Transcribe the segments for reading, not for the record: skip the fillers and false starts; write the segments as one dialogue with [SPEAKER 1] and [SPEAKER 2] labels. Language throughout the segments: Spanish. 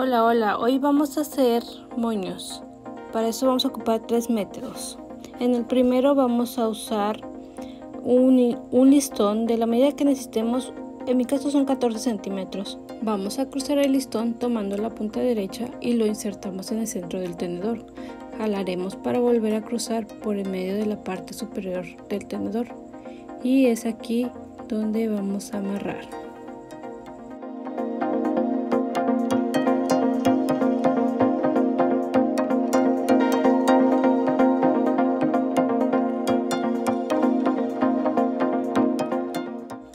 [SPEAKER 1] Hola, hoy vamos a hacer moños. Para eso vamos a ocupar 3 métodos. En el primero vamos a usar un listón de la medida que necesitemos. En mi caso son 14 centímetros. Vamos a cruzar el listón tomando la punta derecha y lo insertamos en el centro del tenedor. Jalaremos para volver a cruzar por el medio de la parte superior del tenedor. Y es aquí donde vamos a amarrar.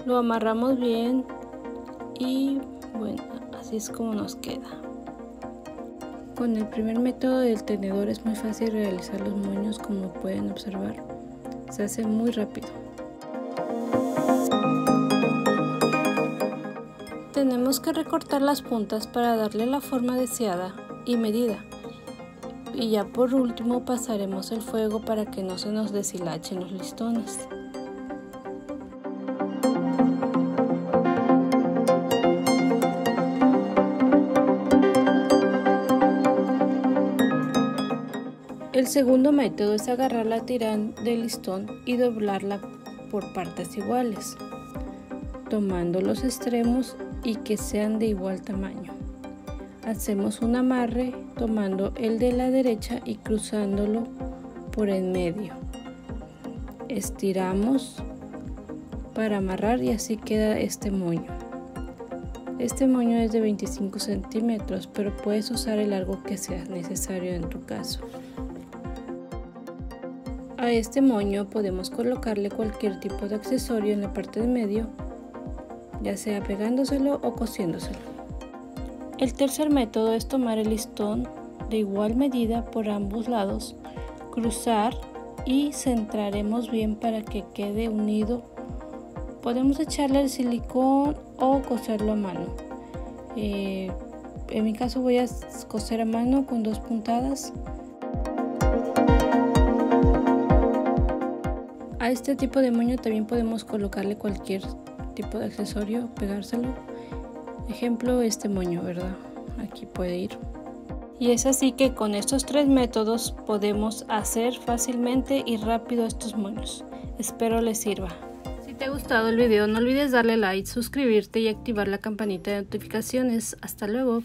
[SPEAKER 1] Lo amarramos bien y bueno, así es como nos queda. Con el primer método del tenedor es muy fácil realizar los moños, como pueden observar. Se hace muy rápido. Tenemos que recortar las puntas para darle la forma deseada y medida. Y ya por último pasaremos el fuego para que no se nos deshilachen los listones. El segundo método es agarrar la tirante del listón y doblarla por partes iguales, tomando los extremos y que sean de igual tamaño. Hacemos un amarre tomando el de la derecha y cruzándolo por en medio. Estiramos para amarrar y así queda este moño. Este moño es de 25 centímetros, pero puedes usar el largo que sea necesario en tu caso. A este moño podemos colocarle cualquier tipo de accesorio en la parte de medio, ya sea pegándoselo o cosiéndoselo. El tercer método es tomar el listón de igual medida por ambos lados, cruzar y centraremos bien para que quede unido. Podemos echarle el silicón o coserlo a mano. En mi caso voy a coser a mano con 2 puntadas. A este tipo de moño también podemos colocarle cualquier tipo de accesorio, pegárselo. Ejemplo, este moño, ¿verdad? Aquí puede ir. Y es así que con estos 3 métodos podemos hacer fácilmente y rápido estos moños. Espero les sirva. Si te ha gustado el video, no olvides darle like, suscribirte y activar la campanita de notificaciones. Hasta luego.